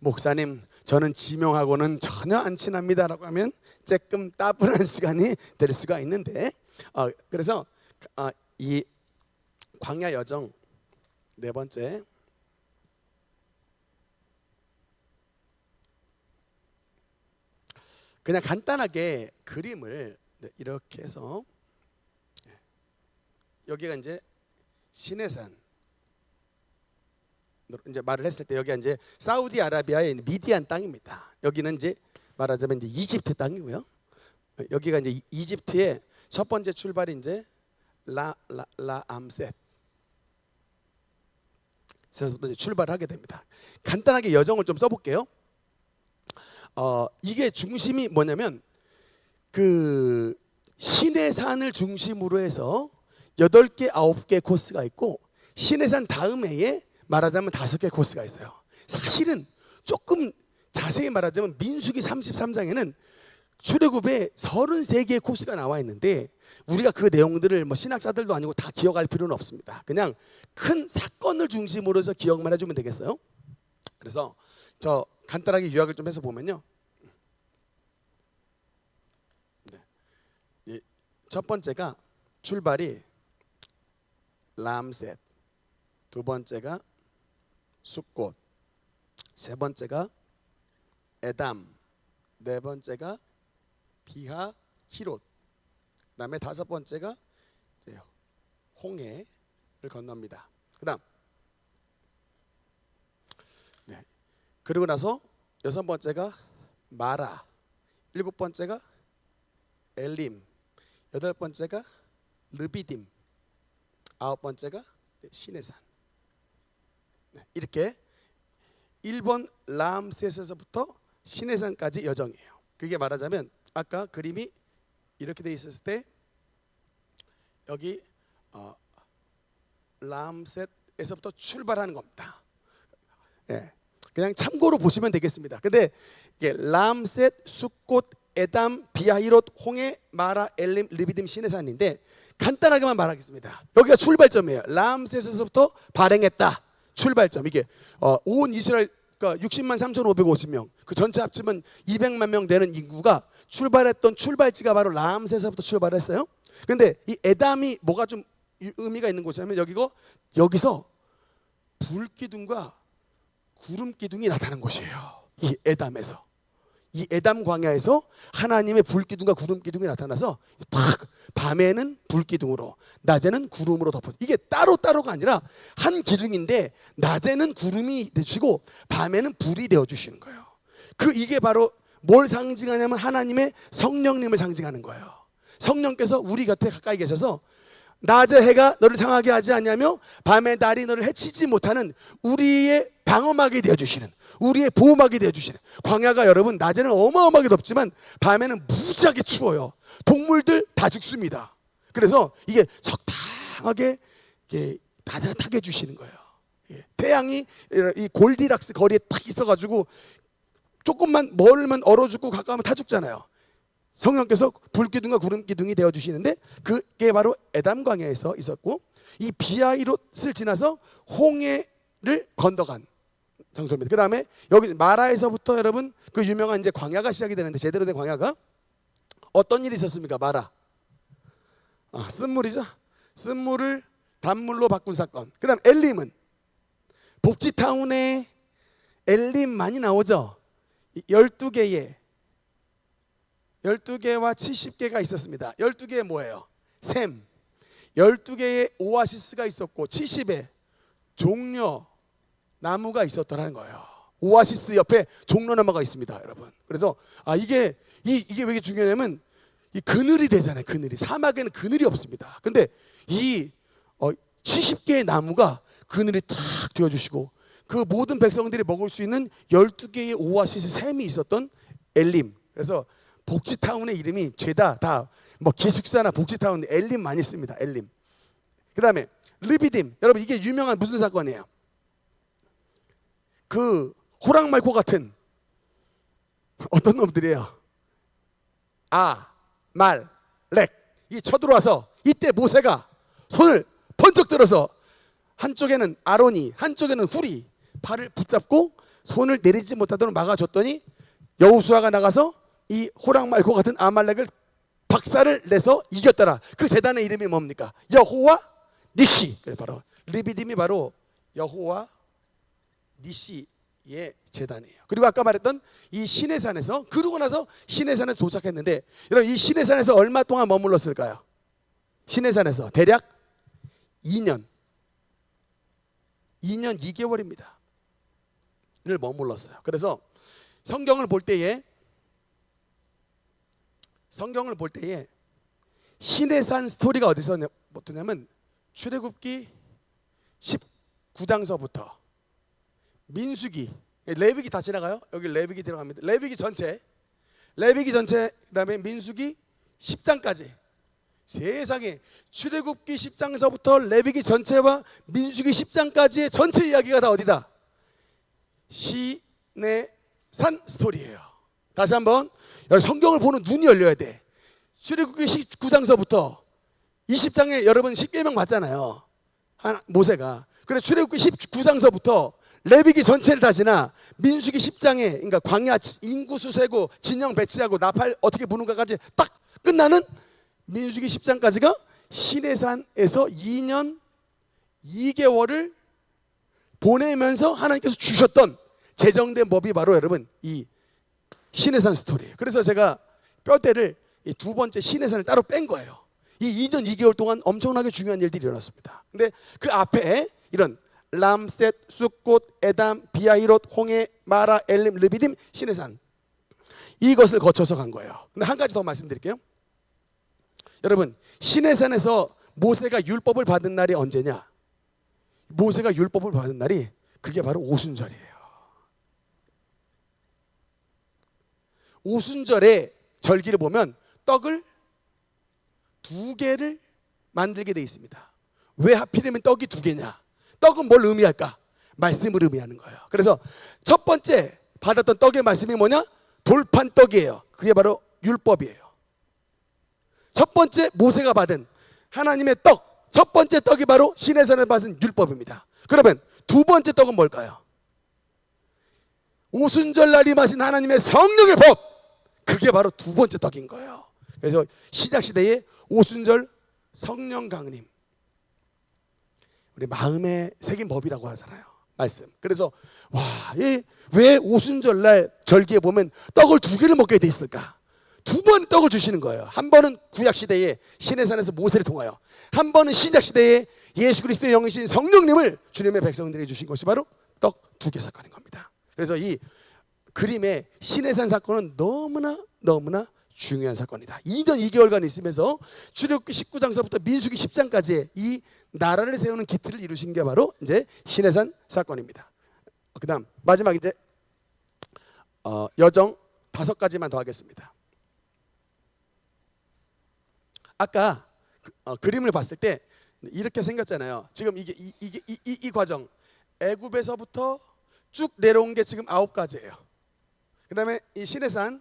목사님 저는 지명하고는 전혀 안 친합니다라고 하면 조금 따분한 시간이 될 수가 있는데, 그래서 이 광야 여정 네 번째, 그냥 간단하게 그림을 이렇게 해서, 여기가 이제 시내산, 이제 말을 했을 때 여기가 이제 사우디아라비아의 미디안 땅입니다. 여기는 이제 말하자면 이제 이집트 땅이고요. 여기가 이제 이집트의 첫 번째 출발이 이제 라암셋. 그래서부터 이제 출발하게 됩니다. 간단하게 여정을 좀 써볼게요. 이게 중심이 뭐냐면 그 시내산을 중심으로 해서 8개, 9개 코스가 있고, 시내산 다음 해에 말하자면 5개 코스가 있어요. 사실은 조금 자세히 말하자면 민수기 33장에는 출애굽에 33개의 코스가 나와 있는데, 우리가 그 내용들을 뭐 신학자들도 아니고 다 기억할 필요는 없습니다. 그냥 큰 사건을 중심으로 해서 기억만 해주면 되겠어요. 그래서 저 간단하게 요약을 좀 해서 보면요, 첫 번째가 출발이 람셋, 두 번째가 숫꽃, 세 번째가 에담, 네 번째가 비하 히롯, 그다음에 다섯 번째가 홍해를 건넙니다. 그다음 그리고 나서 여섯 번째가 마라, 일곱 번째가 엘림, 여덟 번째가 르비딤, 아홉 번째가 시내산. 이렇게 1번 람셋에서부터 시내산까지 여정이에요. 그게 말하자면 아까 그림이 이렇게 돼 있었을 때 여기 람셋에서부터 출발하는 겁니다. 예, 그냥 참고로 보시면 되겠습니다. 근데 이게 람셋, 숫꽃, 에담, 비하히롯, 홍해, 마라, 엘림, 르비딤, 시내산인데 간단하게만 말하겠습니다. 여기가 출발점이에요. 람셋에서부터 발행했다. 출발점. 이게 온 이스라엘 그러니까 60만 3,550명 그 전체 합치면 200만 명 되는 인구가 출발했던 출발지가 바로 람셋에서부터 출발했어요. 근데 이 에담이 뭐가 좀 의미가 있는 곳이냐면 여기서 불기둥과 구름기둥이 나타난 곳이에요. 이 에담에서. 이 에담 광야에서 하나님의 불기둥과 구름기둥이 나타나서 탁 밤에는 불기둥으로 낮에는 구름으로 덮어. 이게 따로따로가 아니라 한 기둥인데 낮에는 구름이 되시고 밤에는 불이 되어 주시는 거예요. 이게 바로 뭘 상징하냐면 하나님의 성령님을 상징하는 거예요. 성령께서 우리 곁에 가까이 계셔서 낮에 해가 너를 상하게 하지 않냐며 밤에 달이 너를 해치지 못하는 우리의 방어막이 되어주시는, 우리의 보호막이 되어주시는. 광야가 여러분 낮에는 어마어마하게 덥지만 밤에는 무지하게 추워요. 동물들 다 죽습니다. 그래서 이게 적당하게 따뜻하게 해주시는 거예요. 태양이 이 골디락스 거리에 딱 있어가지고 조금만 멀면 얼어 죽고 가까우면 타 죽잖아요. 성령께서 불기둥과 구름기둥이 되어주시는데 그게 바로 에담 광야에서 있었고, 이 비하히롯을 지나서 홍해를 건너간 장소입니다. 그 다음에 여기 마라에서부터 여러분 그 유명한 이제 광야가 시작이 되는데, 제대로 된 광야가 어떤 일이 있었습니까? 마라 쓴물이죠. 쓴물을 단물로 바꾼 사건. 그 다음 엘림은 복지타운에 엘림 많이 나오죠. 12개와 70개가 있었습니다. 12개의 뭐예요? 샘. 12개의 오아시스가 있었고 70의 종려 나무가 있었더라는 거예요. 오아시스 옆에 종려나무가 있습니다, 여러분. 그래서 이게 왜 이게 중요하냐면 이 그늘이 되잖아요. 그늘이. 사막에는 그늘이 없습니다. 근데 이 70개의 나무가 그늘이 탁 되어주시고 그 모든 백성들이 먹을 수 있는 12개의 오아시스 샘이 있었던 엘림. 그래서 복지타운의 이름이 죄다 다 뭐 기숙사나 복지타운 엘림 많이 씁니다. 엘림. 그 다음에 르비딤. 여러분 이게 유명한 무슨 사건이에요? 그 호랑말고 같은 어떤 놈들이에요? 말렉. 이 쳐들어와서 이때 모세가 손을 번쩍 들어서 한쪽에는 아론이 한쪽에는 훌이 팔을 붙잡고 손을 내리지 못하도록 막아줬더니 여호수아가 나가서 이 호랑말고 같은 아말렉을 박살을 내서 이겼더라. 그 제단의 이름이 뭡니까? 여호와 니시. 바로 르비딤이 바로 여호와 니시의 제단이에요. 그리고 아까 말했던 이 시내산에서, 그러고 나서 시내산에 도착했는데, 여러분 이 시내산에서 얼마 동안 머물렀을까요? 시내산에서 대략 2년 2개월입니다. 를 머물렀어요. 그래서 성경을 볼 때에 시내산 스토리가 어디서 붙냐면 출애굽기 19장서부터 민수기, 레위기 다 지나가요. 여기 레위기 들어갑니다. 레위기 전체 그다음에 민수기 10장까지. 세상에 출애굽기 10장서부터 레위기 전체와 민수기 10장까지의 전체 이야기가 다 어디다? 시내산 스토리예요. 다시 한번 성경을 보는 눈이 열려야 돼. 출애굽기 19장서부터 20장에 여러분 십계명 봤잖아요. 모세가. 그래 출애굽기 19장서부터 레위기 전체를 다 지나 민수기 10장에 그러니까 광야 인구수 세고 진영 배치하고 나팔 어떻게 부는가까지 딱 끝나는 민수기 10장까지가 시내산에서 2년 2개월을 보내면서 하나님께서 주셨던 제정된 법이 바로 여러분 이 시내산 스토리예요. 그래서 제가 뼈대를 이 두 번째 시내산을 따로 뺀 거예요. 이 2년 2개월 동안 엄청나게 중요한 일들이 일어났습니다. 근데 그 앞에 이런 람셋, 숫꽃, 에담, 비하히롯, 홍해, 마라, 엘림, 르비딤, 시내산, 이것을 거쳐서 간 거예요. 근데 한 가지 더 말씀드릴게요. 여러분 시내산에서 모세가 율법을 받은 날이 언제냐? 모세가 율법을 받은 날이 그게 바로 오순절이에요. 오순절의 절기를 보면 떡을 2개를 만들게 돼 있습니다. 왜 하필이면 떡이 2개냐? 떡은 뭘 의미할까? 말씀을 의미하는 거예요. 그래서 첫 번째 받았던 떡의 말씀이 뭐냐? 돌판 떡이에요. 그게 바로 율법이에요. 첫 번째 모세가 받은 하나님의 떡, 첫 번째 떡이 바로 시내산에서 받은 율법입니다. 그러면 두 번째 떡은 뭘까요? 오순절날이 마신 하나님의 성령의 법, 그게 바로 두 번째 떡인 거예요. 그래서 시작시대에 오순절 성령 강림, 우리 마음에 새긴 법이라고 하잖아요, 말씀. 그래서 왜 오순절날 절기에 보면 떡을 2개를 먹게 돼 있을까? 2번 떡을 주시는 거예요. 한 번은 구약시대에 시내산에서 모세를 통하여, 한 번은 시작시대에 예수 그리스도의 영이신 성령님을 주님의 백성들에게 주신 것이 바로 떡 2개 사건인 겁니다. 그래서 이 그림의 시내산 사건은 너무나 중요한 사건이다. 2년 2개월간 있으면서 출애굽기 19장서부터 민수기 10장까지의 이 나라를 세우는 기틀을 이루신 게 바로 이제 시내산 사건입니다. 그다음 마지막 이제 여정 5가지만 더 하겠습니다. 아까 그림을 봤을 때 이렇게 생겼잖아요. 지금 이 과정, 애굽에서부터 쭉 내려온 게 지금 9가지예요. 그다음에 이 시내산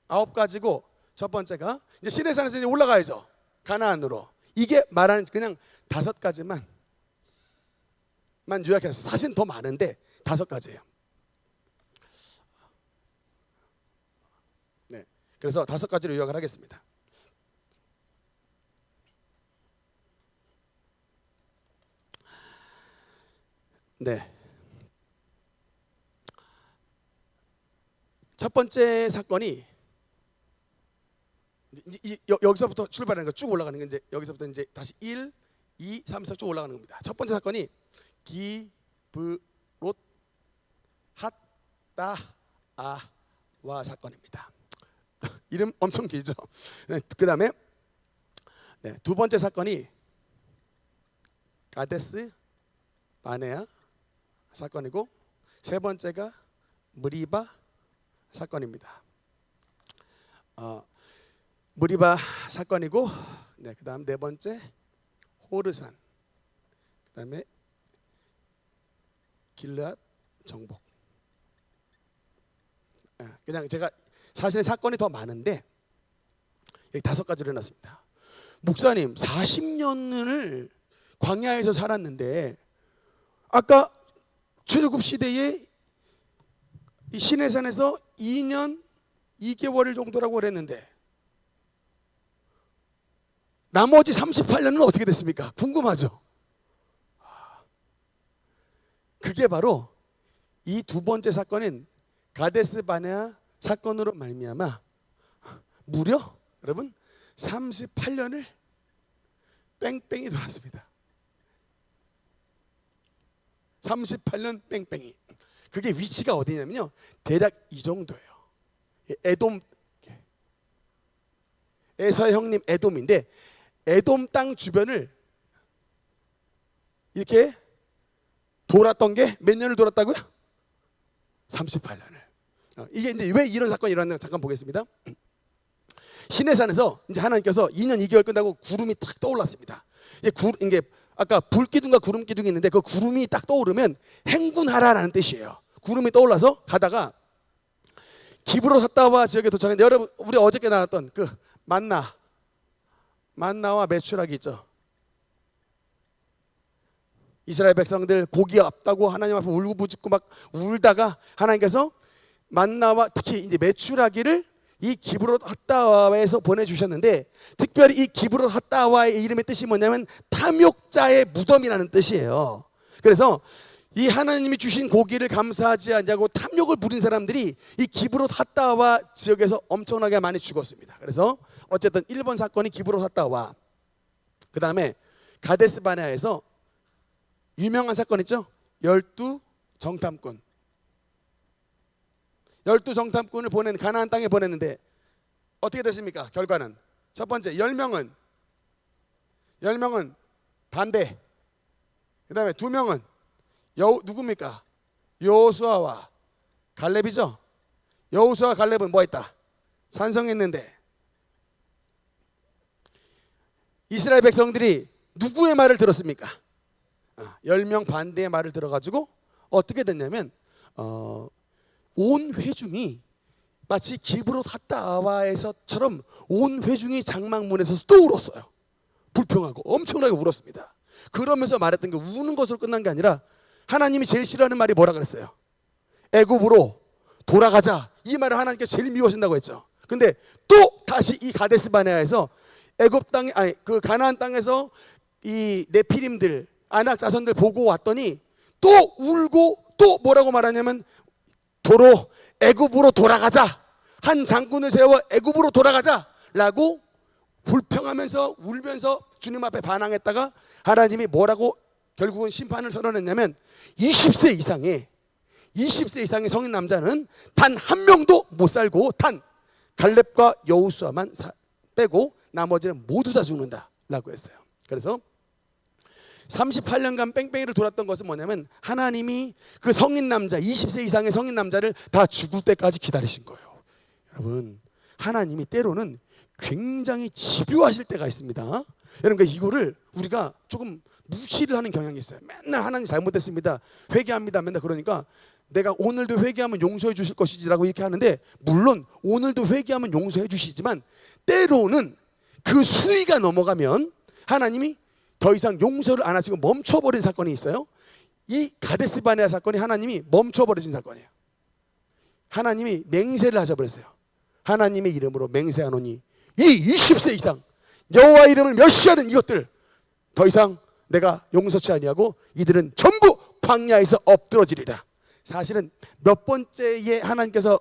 9가지고, 첫 번째가 이제 시내산에서 이제 올라가야죠, 가나안으로. 이게 말하는 그냥 5가지만 요약해서, 사실 더 많은데 5가지예요. 네, 그래서 5가지로 요약을 하겠습니다. 네, 첫 번째 사건이 여기서부터 출발하는 거, 쭉 올라가는 게 이제 여기서부터 이제 다시 1, 2, 3, 4 쭉 올라가는 겁니다. 첫 번째 사건이 기브롯 핫다아와 사건입니다. 이름 엄청 길죠. 그 다음에 두 번째 사건이 가데스 바네아 사건이고, 세 번째가 무리바 사건입니다. 무리바 사건이고, 그다음 네 번째 호르산, 그다음에 길르앗 정복. 그냥 제가 사실 사건이 더 많은데 여기 5가지로 해놨습니다. 목사님 40년을 광야에서 살았는데 아까 출애굽 시대에 이 시내산에서 2년 2개월 정도라고 그랬는데 나머지 38년은 어떻게 됐습니까? 궁금하죠? 그게 바로 이 두 번째 사건인 가데스 바네아 사건으로 말미암아 무려 여러분 38년을 뺑뺑이 돌았습니다. 38년 뺑뺑이. 그게 위치가 어디냐면요, 대략 이 정도예요. 에돔, 에서의 형님 에돔인데, 에돔 땅 주변을 이렇게 돌았던 게 몇 년을 돌았다고요? 38년을. 이게 이제 왜 이런 사건이 일어났나 잠깐 보겠습니다. 시내산에서 이제 하나님께서 2년 2개월 끝나고 구름이 탁 떠올랐습니다. 이게 아까 불기둥과 구름기둥이 있는데 그 구름이 딱 떠오르면 행군하라라는 뜻이에요. 구름이 떠올라서 가다가 기브롯 핫다와 지역에 도착했는데, 여러분 우리 어저께 나눴던 그 만나와 메추라기 있죠. 이스라엘 백성들 고기 없다고 하나님 앞에 울고부짖고 막 울다가 하나님께서 만나와 특히 이제 메추라기를 이 기브롯 핫다와에서 보내주셨는데, 특별히 이 기브롯 핫다와의 이름의 뜻이 뭐냐면 탐욕자의 무덤이라는 뜻이에요. 그래서 이 하나님이 주신 고기를 감사하지 않냐고 탐욕을 부린 사람들이 이 기브롯 핫다와 지역에서 엄청나게 많이 죽었습니다. 그래서 어쨌든 1번 사건이 기브롯 핫다와, 그 다음에 가데스 바네아에서 유명한 사건 있죠? 12정탐꾼. 12정탐꾼을 보낸 가나안 땅에 보냈는데 어떻게 됐습니까? 결과는 첫 번째 10명은 반대. 그 다음에 2명은 누굽니까? 여호수아와 갈렙이죠. 여호수아와 갈렙은 뭐 했다? 찬성했는데 이스라엘 백성들이 누구의 말을 들었습니까? 10명 반대의 말을 들어가지고 어떻게 됐냐면 온 회중이 마치 기브롯 핫다아와에서처럼 온 회중이 장막문에서 또 울었어요. 불평하고 엄청나게 울었습니다. 그러면서 말했던 게 우는 것으로 끝난 게 아니라 하나님이 제일 싫어하는 말이 뭐라 그랬어요? 애굽으로 돌아가자. 이 말을 하나님께서 제일 미워하신다고 했죠. 근데 또 다시 이 가데스 바네아에서 애굽 땅에 그 가나안 땅에서 이 네피림들 아낙 자손들 보고 왔더니 또 울고 또 뭐라고 말하냐면 도로 애굽으로 돌아가자. 한 장군을 세워 애굽으로 돌아가자라고 불평하면서 울면서 주님 앞에 반항했다가 하나님이 뭐라고 결국은 심판을 선언했냐면 20세 이상의 성인 남자는 단 한 명도 못 살고 단 갈렙과 여호수아만 빼고 나머지는 모두 다 죽는다라고 했어요. 그래서 38년간 뺑뺑이를 돌았던 것은 뭐냐면 하나님이 그 성인 남자 20세 이상의 성인 남자를 다 죽을 때까지 기다리신 거예요. 여러분, 하나님이 때로는 굉장히 집요하실 때가 있습니다. 여러분, 이거를 우리가 조금 무시를 하는 경향이 있어요. 맨날 하나님 잘못했습니다, 회개합니다, 맨날 그러니까 내가 오늘도 회개하면 용서해 주실 것이지라고 이렇게 하는데, 물론 오늘도 회개하면 용서해 주시지만 때로는 그 수위가 넘어가면 하나님이 더 이상 용서를 안 하시고 멈춰버린 사건이 있어요. 이 가데스 바네아 사건이 하나님이 멈춰버리신 사건이에요. 하나님이 맹세를 하셔버렸어요. 하나님의 이름으로 맹세하노니 이 20세 이상 여호와 이름을 멸시하는 이것들 더 이상 내가 용서치 아니하고 이들은 전부 광야에서 엎드러지리라. 사실은 몇 번째에 하나님께서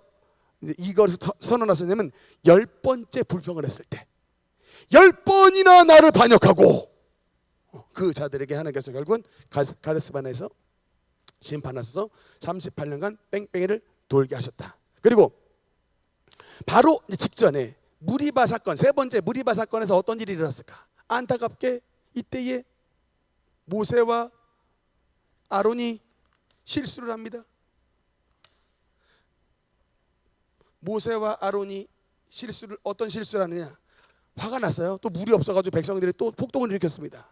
이걸 선언하셨냐면 10번째 불평을 했을 때 10번이나 나를 반역하고 그 자들에게 하나님께서 결국은 가데스 바네아에서 심판하셔서 38년간 뺑뺑이를 돌게 하셨다. 그리고 바로 직전에 무리바 사건, 세 번째 무리바 사건에서 어떤 일이 일어났을까? 안타깝게 이때에 모세와 아론이 실수를 합니다. 모세와 아론이 어떤 실수를 하느냐? 화가 났어요. 또 물이 없어가지고 백성들이 또 폭동을 일으켰습니다.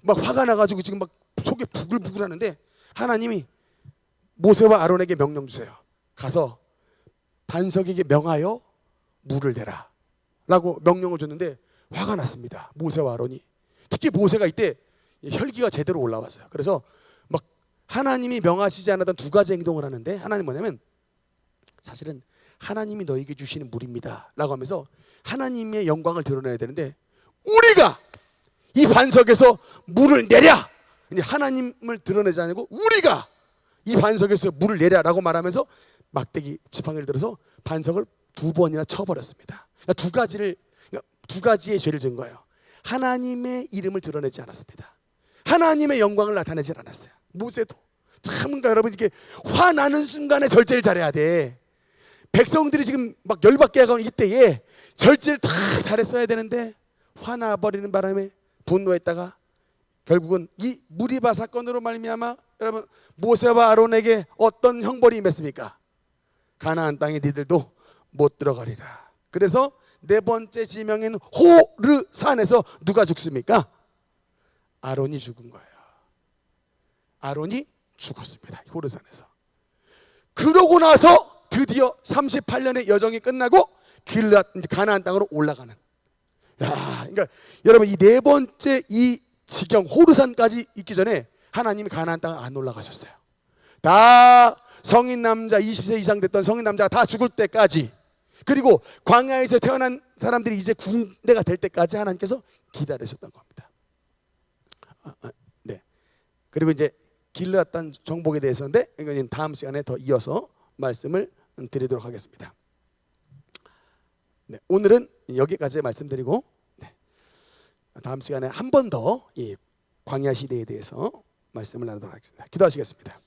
막 화가 나가지고 지금 막 속에 부글부글 하는데 하나님이 모세와 아론에게 명령 주세요. 가서 반석에게 명하여 물을 내라 라고 명령을 줬는데 화가 났습니다. 모세와 아론이. 특히 모세가 이때 혈기가 제대로 올라왔어요. 그래서 막 하나님이 명하시지 않았던 두 가지 행동을 하는데, 하나님 뭐냐면 사실은 하나님이 너에게 주시는 물입니다 라고 하면서 하나님의 영광을 드러내야 되는데, 우리가 이 반석에서 물을 내랴, 근데 하나님을 드러내지 않고 우리가 이 반석에서 물을 내랴 라고 말하면서 막대기 지팡이를 들어서 반석을 2번이나 쳐버렸습니다. 그러니까 두 가지의 죄를 지은 거예요. 하나님의 이름을 드러내지 않았습니다. 하나님의 영광을 나타내지 않았어요. 모세도 참, 그러니까 여러분, 이렇게 화나는 순간에 절제를 잘해야 돼. 백성들이 지금 막 열받게 하고 이때에 절제를 다 잘했어야 되는데 화나버리는 바람에 분노했다가 결국은 이 무리바 사건으로 말미암아 여러분, 모세와 아론에게 어떤 형벌이 임했습니까? 가나안 땅에 니들도 못 들어가리라. 그래서 네 번째 지명인 호르산에서 누가 죽습니까? 아론이 죽은 거예요. 아론이 죽었습니다. 호르산에서. 그러고 나서 드디어 38년의 여정이 끝나고 가나안 땅으로 올라가는. 그러니까 여러분, 이 네 번째 이 지경 호르산까지 있기 전에 하나님이 가나안 땅을 안 올라가셨어요. 다 성인 남자 20세 이상 됐던 성인 남자가 다 죽을 때까지, 그리고 광야에서 태어난 사람들이 이제 군대가 될 때까지 하나님께서 기다리셨던 겁니다. 네. 그리고 이제 길르앗 땅 정복에 대해서인데 이건 다음 시간에 더 이어서 말씀을 드리도록 하겠습니다. 네, 오늘은 여기까지 말씀드리고, 네, 다음 시간에 한 번 더 이 광야 시대에 대해서 말씀을 나누도록 하겠습니다. 기도하시겠습니다.